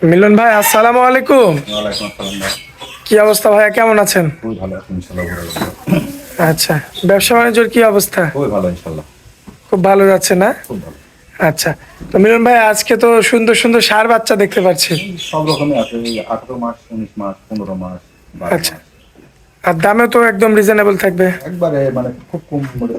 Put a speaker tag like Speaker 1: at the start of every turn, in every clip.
Speaker 1: মিলন ভাই, আসসালামু আলাইকুম।
Speaker 2: ওয়ালাইকুম আসসালাম ভাই।
Speaker 1: কি অবস্থা ভাইয়া, কেমন আছেন?
Speaker 2: খুবই ভালো আছি ইনশাআল্লাহ।
Speaker 1: আচ্ছা, ব্যবসা বাণিজ্যের কি অবস্থা?
Speaker 2: খুবই ভালো ইনশাআল্লাহ।
Speaker 1: খুব ভালো যাচ্ছে না?
Speaker 2: খুব ভালো।
Speaker 1: আচ্ছা, তো মিলন ভাই আজকে তো সুন্দর সুন্দর ষাঁড় বাচ্চা দেখতে পাচ্ছি।
Speaker 2: সব রকমই আছে, 18 মাস, 19 মাস, 15 মাস, 12
Speaker 1: আচ্ছা,
Speaker 2: মাস।
Speaker 1: আর দামে তো একদম রিজনেবল থাকবে।
Speaker 2: একবারে মানে খুব কম মানে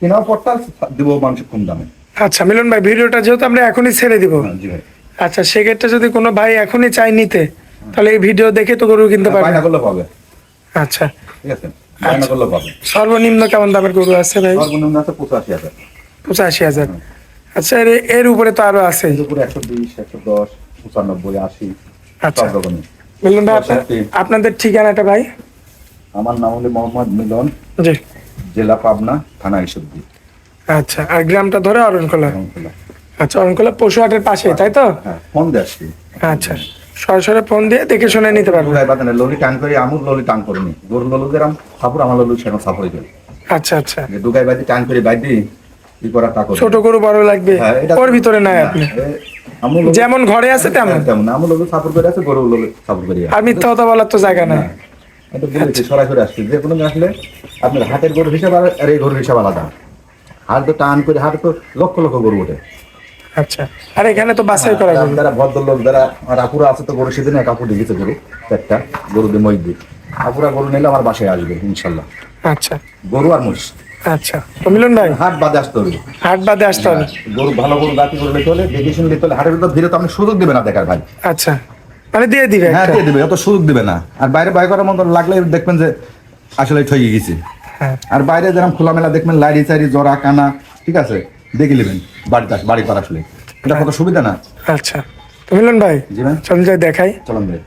Speaker 2: কেনাও পড়তা দিব মানুষ কম দামে।
Speaker 1: আচ্ছা মিলন ভাই, ভিডিওটা যেহেতু আমরা এখনই ছেড়ে দিব,
Speaker 2: হ্যাঁ জি ভাই।
Speaker 1: আচ্ছা সেক্ষেত্রে যদি কোনো ভাই এখনই চাই নিতে, তাহলে এই ভিডিও দেখে তো গরু কিনতে পারবে।
Speaker 2: বায়না করলে পাবে।
Speaker 1: আচ্ছা,
Speaker 2: ঠিক আছে, বায়না করলে পাবে।
Speaker 1: সর্বনিম্ন কেমন দামের গরু আছে ভাই?
Speaker 2: সর্বনিম্ন আছে 85,000।
Speaker 1: 85,000। আচ্ছা, এর উপরে তো আরো আছে।
Speaker 2: এর উপরে 120, 110, 95, 80
Speaker 1: আচ্ছা
Speaker 2: সব রকমই।
Speaker 1: মিলন ভাই, আপনাদের ঠিকানাটা ভাই?
Speaker 2: আমার নাম হলো মোহাম্মদ মিলন,
Speaker 1: জি।
Speaker 2: জেলা পাবনা, থানা ঈশ্বরদী।
Speaker 1: আচ্ছা, আর গ্রামটা ধরে অরণখোলা। আচ্ছা, অরণখোলা পশুহাটের পাশেই, তাই তো?
Speaker 2: হ্যাঁ, ফোন দিয়ে আসছি।
Speaker 1: আচ্ছা, সরাসরি ফোন দিয়ে দেখে শুনে নিতে পারবো।
Speaker 2: দুগাই বাদানে ললি টান করে আমুর ললি টান করিনি, গরুর ললুদের সাপুর আমার ললু সেরকম সাপুরি করি।
Speaker 1: আচ্ছা আচ্ছা,
Speaker 2: দুগাই বাদি টান করে বাইদি ই করা তা করি।
Speaker 1: ছোট গরু বড় লাগবে,
Speaker 2: হ্যাঁ, এটা
Speaker 1: ওর ভিতরে নাই আপনি
Speaker 2: আমুর
Speaker 1: যেমন ঘরে আছে তেমন।
Speaker 2: তেমন আমুর ললু সাপুর করে আছে, গরুর ললু সাপুর করি।
Speaker 1: আর মিথ্যা কথা বলার তো জায়গা নাই।
Speaker 2: এটা বলেছি সরাসরি আসছি, যে কোনো আসলে আপনার হাটের গরু হিসাব আর এই গরুর হিসাব আলাদা। হাট তো টান করে হাটে তো লক্ষ লক্ষ গরু ওঠে।
Speaker 1: আচ্ছা, আর এখানে তো বাছাই করা যাবে।
Speaker 2: যারা ভদ্রলোক যারা আপুরা আছে তো গরু সেদিন কাপড় দিয়েছে গরু একটা গরু দিয়ে মই দিয়ে আপুরা গরু নিলে আমার বাসায় আসবে ইনশাল্লাহ।
Speaker 1: আচ্ছা
Speaker 2: গরু আর মহিষ।
Speaker 1: আচ্ছা, তো মিলন ভাই
Speaker 2: হাট বাদে আসতে হবে।
Speaker 1: হাট বাদে আসতে হবে।
Speaker 2: গরু ভালো গরু জাতি গরু নিতে হলে দেখে শুনে নিতে হলে হাটের ভিতর ভিড়ে তো আপনি সুযোগ দেবে না দেখার ভাই।
Speaker 1: আচ্ছা, মানে দিয়ে দিবে
Speaker 2: হ্যাঁ
Speaker 1: একটা।
Speaker 2: দিয়ে দেবে, অত সুযোগ দিবে না। আর বাইরে বাই করার মতো লাগলে দেখবেন যে আসলে ঠকে গেছে।
Speaker 1: হ্যাঁ।
Speaker 2: আর বাইরে যেরকম খোলামেলা দেখবেন লাইরি চাইরি জরা কানা, ঠিক আছে, দেখে নেবেন বাড়িতে বাড়ি করা আসলে এটা কত সুবিধা না।
Speaker 1: আচ্ছা, তো মিলন ভাই
Speaker 2: জি ভাই,
Speaker 1: চলুন যাই দেখাই।
Speaker 2: চলুন ভাই।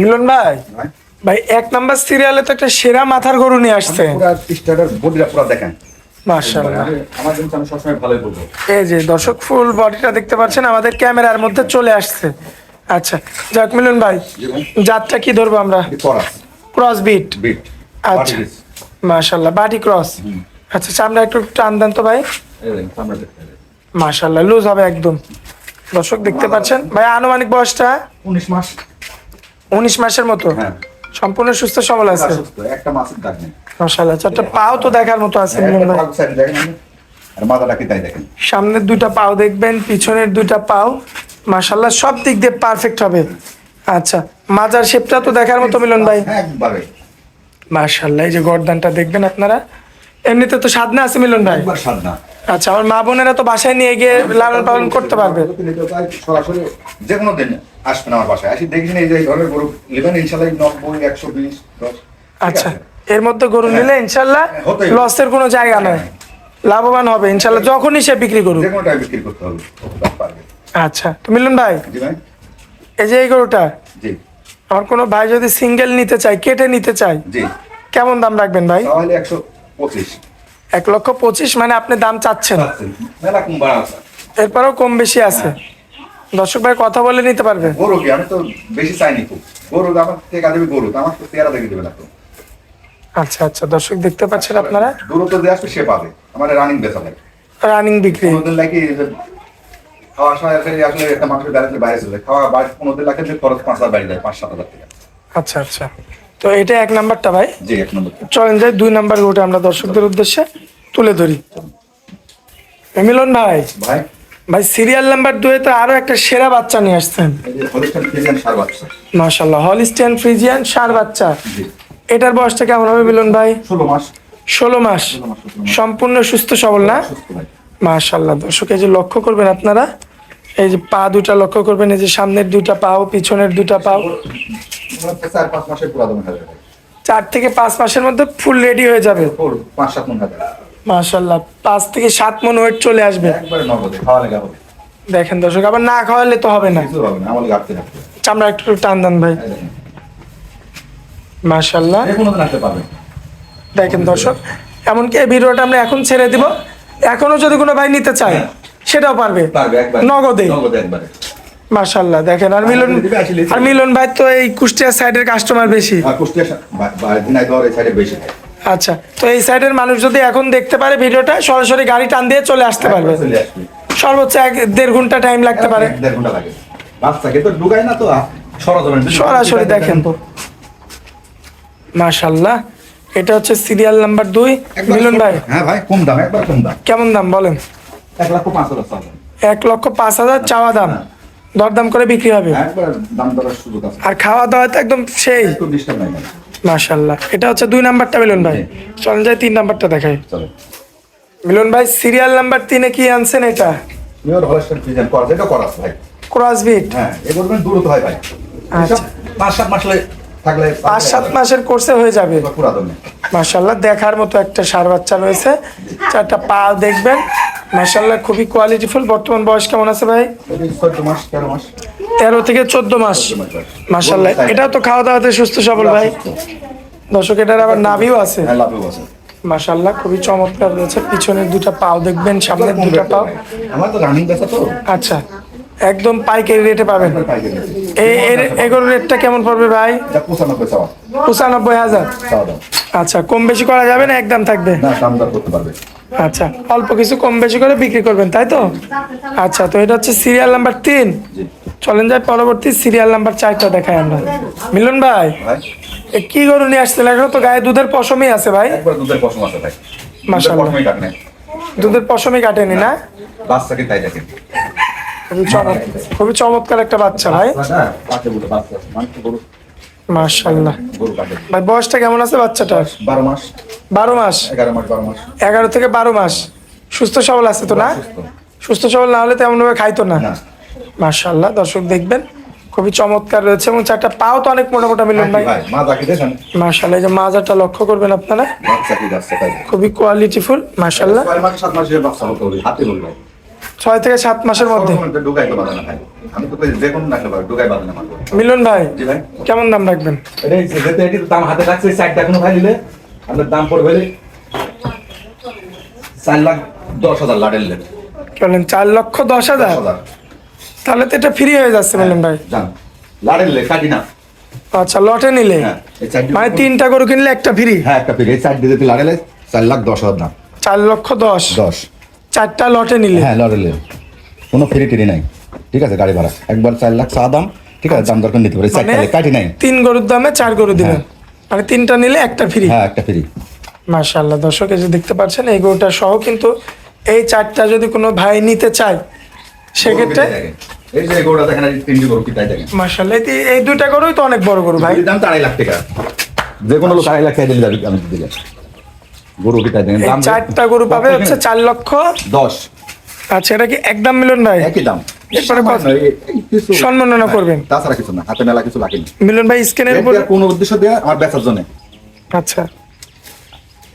Speaker 1: মিলন ভাই,
Speaker 2: ভাই
Speaker 1: ভাই 1 নাম্বার সিরিয়ালে তো একটা সেরা মাথার গরু নিয়ে আসছে।
Speaker 2: পুরো স্টার্টার বডিটা পুরো দেখেন
Speaker 1: মাশাআল্লাহ।
Speaker 2: আমার জন্য আমি সবসময় ভালোই বলবো।
Speaker 1: এই যে দর্শক, ফুল বডিটা দেখতে পাচ্ছেন আমাদের ক্যামেরার মধ্যে চলে আসছে। আচ্ছা, যাক মিলন ভাই,
Speaker 2: জি ভাই,
Speaker 1: জাতটা কি ধরবো আমরা?
Speaker 2: করা
Speaker 1: ক্রস বিট।
Speaker 2: বিট
Speaker 1: আচ্ছা, মাশাআল্লাহ, বাটি ক্রস। আচ্ছা, চামড়া একটু টান দেন তো ভাই।
Speaker 2: আমরা দেখতে পাই।
Speaker 1: মাশাআল্লাহ, লুজ হবে একদম। দর্শক দেখতে পাচ্ছেন ভাই, আনুমানিক বয়সটা
Speaker 2: 19 মাস।
Speaker 1: 19 মাসের মতো।
Speaker 2: হ্যাঁ,
Speaker 1: সম্পূর্ণ সুস্থ সবল আছে।
Speaker 2: সুস্থ, একটা মাসের দাগ নেই।
Speaker 1: মাশাআল্লাহ, চারটা পাও তো দেখার মতো আছে মিলন ভাই।
Speaker 2: একটা সাইড দেখেন আপনি, আর মাথাটা কি তাই দেখেন।
Speaker 1: সামনের 2টা পাও দেখবেন, পিছনের 2টা পাও মাশাআল্লাহ সব দিক দিয়ে পারফেক্ট হবে। আচ্ছা, মাজার শেপটা তো দেখার মতো মিলন ভাই।
Speaker 2: হ্যাঁ, একবারে
Speaker 1: মাশাআল্লাহ, এই যে গর্দানটা দেখবেন আপনারা। এমনিতে তো সাধনা আছে মিলন ভাই।
Speaker 2: একবার সাধনা।
Speaker 1: আচ্ছা, আমার মা বোনেরা তো বাসায় নিয়ে গিয়ে লালন পালন করতে পারবে।
Speaker 2: সরাসরি যে কোনো দিন আসবেন আমার বাসায়, আসি দেখেন এই যে ধরনের গরু নেবেন ইনশাল্লাহ 90, 120, 10।
Speaker 1: আচ্ছা, এর মধ্যে গরু নিলে ইনশাল্লাহ
Speaker 2: হতেই।
Speaker 1: লসের কোনো জায়গা নয়, লাভবান হবে ইনশাল্লাহ যখনই সে বিক্রি করুক।
Speaker 2: যে কোনোটাই বিক্রি করতে হবে, পারবে।
Speaker 1: আচ্ছা, তো মিলন ভাই,
Speaker 2: জি ভাই।
Speaker 1: এই যে এই গরুটা
Speaker 2: জি
Speaker 1: আমার কোনো ভাই যদি সিঙ্গেল নিতে চায়, কেটে নিতে চায়,
Speaker 2: জি,
Speaker 1: কেমন দাম রাখবেন ভাই?
Speaker 2: তাহলে 125।
Speaker 1: 1,25,000 মানে আপনি দাম চাচ্ছেন,
Speaker 2: মেলা কম বাড়া আছে।
Speaker 1: এরপরেও কম বেশি আছে। দর্শক ভাই কথা বলে নিতে পারবে।
Speaker 2: গরু কি আমি তো বেশি চাইনি, খুব গরু আমার থেকে দেবে গরু তো আমার তো পেয়ারা দেখে দেবে না তো।
Speaker 1: আচ্ছা আচ্ছা, দর্শক দেখতে পাচ্ছেন আপনারা,
Speaker 2: দূরত্ব যে আসবে সে পাবে। আমার রানিং বেচা লাগে
Speaker 1: রানিং বিক্রি।
Speaker 2: 15 দিন লাগে খাওয়া আসলে আসলে একটা মানুষের ব্যালেন্সের বাইরে চলে খাওয়া 15 দিন লাগে, খরচ 5,000 বাইরে যায়, 5-7,000 টাকা।
Speaker 1: আচ্ছা আচ্ছা, তো এটা 1 নাম্বারটা ভাই।
Speaker 2: জি, 1 নম্বর।
Speaker 1: চলেন যাই 2 নাম্বার গরুটা আমরা দর্শকদের উদ্দেশ্যে তুলে ধরি। মিলন ভাই,
Speaker 2: ভাই
Speaker 1: ভাই সিরিয়াল নাম্বার 2 তো আরো একটা সেরা বাচ্চা নিয়ে আসছেন।
Speaker 2: এই যে হলিস্টাইন ফ্রিজিয়ান ষাঁড় বাচ্চা।
Speaker 1: মাশাআল্লাহ, হলিস্টিয়ান ফ্রিজিয়ান ষাঁড় বাচ্চা।
Speaker 2: জি,
Speaker 1: এটার বয়সটা কেমন হবে মিলন ভাই?
Speaker 2: 16 মাস।
Speaker 1: 16 মাস। সম্পূর্ণ সুস্থ সবল না?
Speaker 2: সুস্থ ভাই।
Speaker 1: মাশাআল্লাহ, দর্শক এই যে লক্ষ্য করবেন আপনারা, এই যে পা 2টা লক্ষ্য করবেন, এই যে সামনের 2টা পাও, পিছনের 2টা পাও।
Speaker 2: 4-5 মাসের পুরাতন হয়ে যাবে।
Speaker 1: 4 থেকে 5 মাসের মধ্যে ফুল রেডি হয়ে যাবে।
Speaker 2: 5-7 মন হয়ে যাবে।
Speaker 1: মাশাআল্লাহ, 5 থেকে 7 মণ ওয়েট চলে আসবে।
Speaker 2: একবারে নগদে খাওয়া লাগা হবে।
Speaker 1: দেখেন দর্শক, আবার না খাওয়ালে তো হবে না।
Speaker 2: কিছু হবে না, আমাদের গাড়তে থাকবে।
Speaker 1: চামড়া একটু টান দেন ভাই। মাশাআল্লাহ,
Speaker 2: যে কোনো দিন আসতে পারবে।
Speaker 1: দেখেন দর্শক, এমনকি এই ভিডিওটা আমরা এখন ছেড়ে দিব, এখনো যদি কোনো ভাই নিতে চায় সেটাও পারবে
Speaker 2: পারবে একবার
Speaker 1: নগদে।
Speaker 2: নগদে একবারে।
Speaker 1: মাশাআল্লাহ, দেখেন আর মিলন ভাই তো এই কুষ্টিয়া সাইডের কাস্টমার বেশি।
Speaker 2: আর কুষ্টিয়া ঝিনাইদহ এই সাইডে বেশি।
Speaker 1: আচ্ছা, তো এই সাইডের মানুষ যদি এখন দেখতে পারে ভিডিওটা, সরাসরি গাড়ি টান দিয়ে চলে আসতে পারবে।
Speaker 2: চলে আসবে।
Speaker 1: সর্বোচ্চ 1-1.5 ঘন্টা টাইম লাগতে পারে।
Speaker 2: 1.5 ঘন্টা লাগে। বাচ্চাকে তো ঢুকাই না তো সরাসরি
Speaker 1: সরাসরি দেখেন মাশাআল্লাহ। এটা হচ্ছে সিরিয়াল নাম্বার 2 মিলন ভাই।
Speaker 2: হ্যাঁ ভাই, কম দাম, একবার কম দাম।
Speaker 1: কেমন দাম বলেন?
Speaker 2: 1,05,000 টাকা।
Speaker 1: 1,05,000 চাওয়া দাম, দরদাম করে বিক্রি হবে।
Speaker 2: একবার দাম দরের সুযোগ আছে।
Speaker 1: আর খাওয়া দাওয়া তো একদম সেই।
Speaker 2: একটু ডিস্টার্ব নাই ভাই।
Speaker 1: মাশাআল্লাহ। এটা হচ্ছে 2 নাম্বারটা মিলন ভাই। চলেন যাই 3 নাম্বারটা দেখাই।
Speaker 2: চলো
Speaker 1: মিলন ভাই সিরিয়াল নাম্বার 3 এ কি আনছেন এটা?
Speaker 2: নিউর হলস্টাইন ফ্রিজিয়ান ক্রস, এটা করাস ভাই।
Speaker 1: ক্রসবিট।
Speaker 2: হ্যাঁ, এগুলো দূরত হয় ভাই।
Speaker 1: আচ্ছা।
Speaker 2: 5-7 মাস থাকলে
Speaker 1: 5-7 মাসের কোর্সে হয়ে যাবে।
Speaker 2: পুরা দমে।
Speaker 1: মাশাআল্লাহ, দেখার মতো একটা ষাঁড় বাচ্চা রয়েছে। 4টা পা দেখবেন মাশাআল্লাহ, খুবই কোয়ালিটিফুল। বর্তমান বয়স কেমন আছে ভাই?
Speaker 2: 14 মাস 13 মাস।
Speaker 1: 13 থেকে 14 মাস। মাশাআল্লাহ, এটাও তো খাওয়া দাওয়াতে সুস্থ সবল ভাই। দর্শক, এটার আবার নাভিও আছে।
Speaker 2: হ্যাঁ, লাভও আছে।
Speaker 1: মাশাআল্লাহ, খুবই চমৎকার রয়েছে। পিছনের 2টা পাও দেখবেন, সামনের 2টা পাও।
Speaker 2: আমার তো রানিং বেচা তো।
Speaker 1: আচ্ছা, একদম পাইকারি রেটে পাবেন।
Speaker 2: পাইকারি।
Speaker 1: এগুলোর রেটটা কেমন পড়বে ভাই?
Speaker 2: এটা 95 চাওয়া।
Speaker 1: 95,000।
Speaker 2: চাওয়া দাম।
Speaker 1: আচ্ছা, কম বেশি করা যাবে না, একদম থাকবে?
Speaker 2: না, দাম দর করতে পারবে।
Speaker 1: আচ্ছা, অল্প কিছু কম বেশি করে বিক্রি করবেন, তাই তো? আচ্ছা, তো এটা হচ্ছে সিরিয়াল নাম্বার 3।
Speaker 2: জি
Speaker 1: চলেন যাই পরবর্তী সিরিয়াল নাম্বার 4টা দেখাই আমরা। মিলন ভাই,
Speaker 2: ভাই,
Speaker 1: কি গরু নিয়ে আসছেন? এখন তো গায়ে দুধের পশমই আছে ভাই।
Speaker 2: একবার দুধের পশম আছে ভাই।
Speaker 1: মাশাআল্লাহ।
Speaker 2: পশমই কাটনে।
Speaker 1: দুধের পশমই কাটেনি না?
Speaker 2: বাচ্চাকে তাই দেখেন।
Speaker 1: খুবই চমৎকার একটা বাচ্চা ভাই।
Speaker 2: বাচ্চাটা পাকে বলে বাচ্চা মাংস গরু।
Speaker 1: মাশাআল্লাহ।
Speaker 2: গরু কাটে।
Speaker 1: ভাই, বয়সটা কেমন আছে বাচ্চাটার?
Speaker 2: 12 মাস।
Speaker 1: 12 মাস।
Speaker 2: 11 মাস 12 মাস।
Speaker 1: 11 থেকে 12 মাস। সুস্থ সবল আছে তো না? সুস্থ সবল না হলে তেমন ভাবে খাইতো না।
Speaker 2: না।
Speaker 1: মাশাআল্লাহ, দর্শক দেখবেন খুবই চমৎকার রয়েছে এবং 4টা পাও তো অনেক মোটা মোটা মিলন ভাই।
Speaker 2: ভাই, মা যাকে দেখেন।
Speaker 1: মাশাআল্লাহ, এই যে মাজাটা লক্ষ্য করবেন আপনারা,
Speaker 2: বাচ্চা কি যাচ্ছে তাই।
Speaker 1: খুবই কোয়ালিটিফুল মাশাআল্লাহ।
Speaker 2: 6 মাস 7 মাসের বাচ্চা হতে হবে, হাতে বল ভাই।
Speaker 1: 6 থেকে 7 মাসের মধ্যে।
Speaker 2: ঢুকাই তো বাঁধে না ভাই। আমি তো কই যে কোন না খেলা ঢুকাই বাঁধে না মারবো।
Speaker 1: মিলন ভাই,
Speaker 2: জি ভাই।
Speaker 1: কেমন দাম রাখবেন?
Speaker 2: এটাই যেতে এটি দাম হাতে রাখছে, সাইডটা কোনো ভাই দিলে আপনার দাম পড়বে 4,10,000 লাডেল লে।
Speaker 1: কি বলেন? 4,10,000? তাহলে তো এটা ফ্রি হয়ে যাচ্ছে মিলন ভাই।
Speaker 2: জান লাডেল লে কাটি না।
Speaker 1: আচ্ছা, লটে নিলে
Speaker 2: হ্যাঁ, এই সাইড
Speaker 1: মানে 3টা গরু কিনলে একটা ফ্রি?
Speaker 2: হ্যাঁ, একটা ফ্রি। এই সাইড দিতে লাডেলে 4,10,000 দাম।
Speaker 1: 4,10,000 4টা লটে নিলে?
Speaker 2: হ্যাঁ, লাডেলে কোনো ফ্রি টিরি নাই। ঠিক আছে, গাড়ি ভাড়া একবার 4 লাখ চা দাম। ঠিক আছে, দাম দরকার নিতে পারে।
Speaker 1: মানে
Speaker 2: সাইড কাটি নাই।
Speaker 1: 3 গরুর দামে 4 গরু দিবেন, মানে 3টা নিলে একটা ফ্রি?
Speaker 2: হ্যাঁ, একটা ফ্রি।
Speaker 1: মাশাআল্লাহ, দর্শক এই যে দেখতে পাচ্ছেন এই গরুটা সহ কিন্তু এই 4টা যদি কোনো ভাই নিতে চায় সেক্ষেত্রে
Speaker 2: এই যে গরুটা দেখেন, এই 3টি গরু কি তাই দেখেন।
Speaker 1: মাশাআল্লাহ, এই 2টা গরুই তো অনেক বড় গরু ভাই।
Speaker 2: দাম তো 2.5 লাখ টাকা। যে কোনো লোক 2.5 লাখ টাকা দিলে যাবে আমি দিলে। গরু কি তাই দেখেন।
Speaker 1: এই
Speaker 2: দাম
Speaker 1: 4টা গরু পাবে হচ্ছে
Speaker 2: 4,10,000।
Speaker 1: আচ্ছা, এটা কি একদম মিলন ভাই?
Speaker 2: একই দাম।
Speaker 1: এরপরে কত
Speaker 2: কিছু
Speaker 1: সম্মাননা করবেন?
Speaker 2: তাছাড়া কিছু না, হাতে মেলা কিছু লাগেনি।
Speaker 1: মিলন ভাই স্ক্যানের উপর
Speaker 2: কোন উদ্দেশ্য দিয়ে আমার বেচার জন্য।
Speaker 1: আচ্ছা,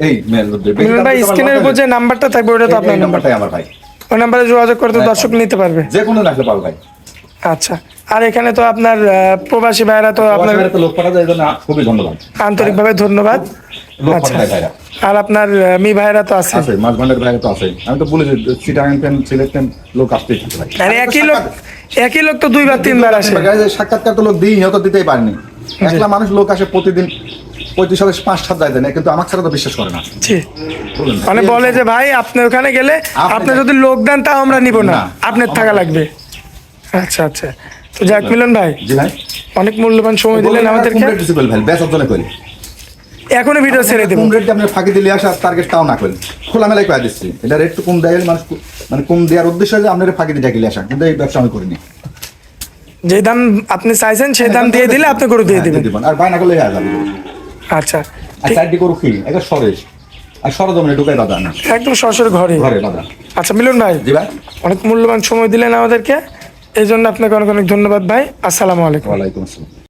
Speaker 2: এই মেল
Speaker 1: মিলন ভাই স্ক্যানের উপর যে নাম্বারটা থাকবে ওটা তো আপনার নাম্বার,
Speaker 2: নাম্বারটাই আমার ভাই।
Speaker 1: ওই নাম্বারে যোগাযোগ করে তো দর্শক নিতে পারবে।
Speaker 2: যে কোনো লাগলে পাবো ভাই।
Speaker 1: আচ্ছা, আর এখানে তো আপনার প্রবাসী ভাইরা তো আপনার
Speaker 2: তো লোক পাঠা যায়, জন্য খুবই ধন্যবাদ,
Speaker 1: আন্তরিকভাবে ধন্যবাদ।
Speaker 2: লোক
Speaker 1: আচ্ছা,
Speaker 2: পাঠায় ভাইরা
Speaker 1: আর আপনার মি ভাইরা তো আছে?
Speaker 2: আছে, মাছ ভান্ডার ভাইরা তো আছে। আমি তো বলি যে চিটাগাং পেন সিলেক্টেন লোক আসতেই থাকে ভাই।
Speaker 1: মানে একই লোক তো 2 বার 3 বার আসে।
Speaker 2: সাক্ষাৎকার তো লোক দিই হয়তো দিতেই পারেনি। একলা মানুষ লোক আসে প্রতিদিন 35 5-7 যায় না, কিন্তু আমার ছাড়া তো বিশ্বাস করে না।
Speaker 1: জি, মানে বলে যে ভাই আপনি ওখানে গেলে আপনি যদি লোক দেন তাও আমরা নিব না, আপনার থাকা লাগবে। আচ্ছা আচ্ছা, তো যাক মিলন ভাই,
Speaker 2: জি ভাই,
Speaker 1: অনেক মূল্যবান সময় দিলেন আমাদেরকে।
Speaker 2: ভাই বেচার জন্য করি
Speaker 1: এখনই ভিডিও ছেড়ে দেব।
Speaker 2: কোন রেটে আপনি ফাঁকি দিলে আসা টার্গেট তাও না করেন, খোলামেলাই কয়ে দিচ্ছি। এটা রেট তো কম দেয় মানুষ, মানে কম দেওয়ার উদ্দেশ্য যে আপনার ফাঁকি দিয়ে ডাকিলে আসা, কিন্তু এই ব্যবসা আমি করিনি।
Speaker 1: যে দাম আপনি চাইছেন সেই দাম দিয়ে দিলে আপনি গরু দিয়ে দিবেন,
Speaker 2: আর বায়না করলে হয়ে যাবে।
Speaker 1: আচ্ছা,
Speaker 2: আর সাইডটি গরু কি একটা সরেশ, আর সরজমিনে ঢুকাই বাধা না,
Speaker 1: একদম সরাসরি ঘরে
Speaker 2: ঘরে বাধা।
Speaker 1: আচ্ছা মিলন ভাই,
Speaker 2: জি ভাই,
Speaker 1: অনেক মূল্যবান সময় দিলেন আমাদেরকে, এই জন্য আপনাকে অনেক অনেক ধন্যবাদ ভাই। আসসালামু আলাইকুম।
Speaker 2: ওয়ালাইকুম আসসালাম।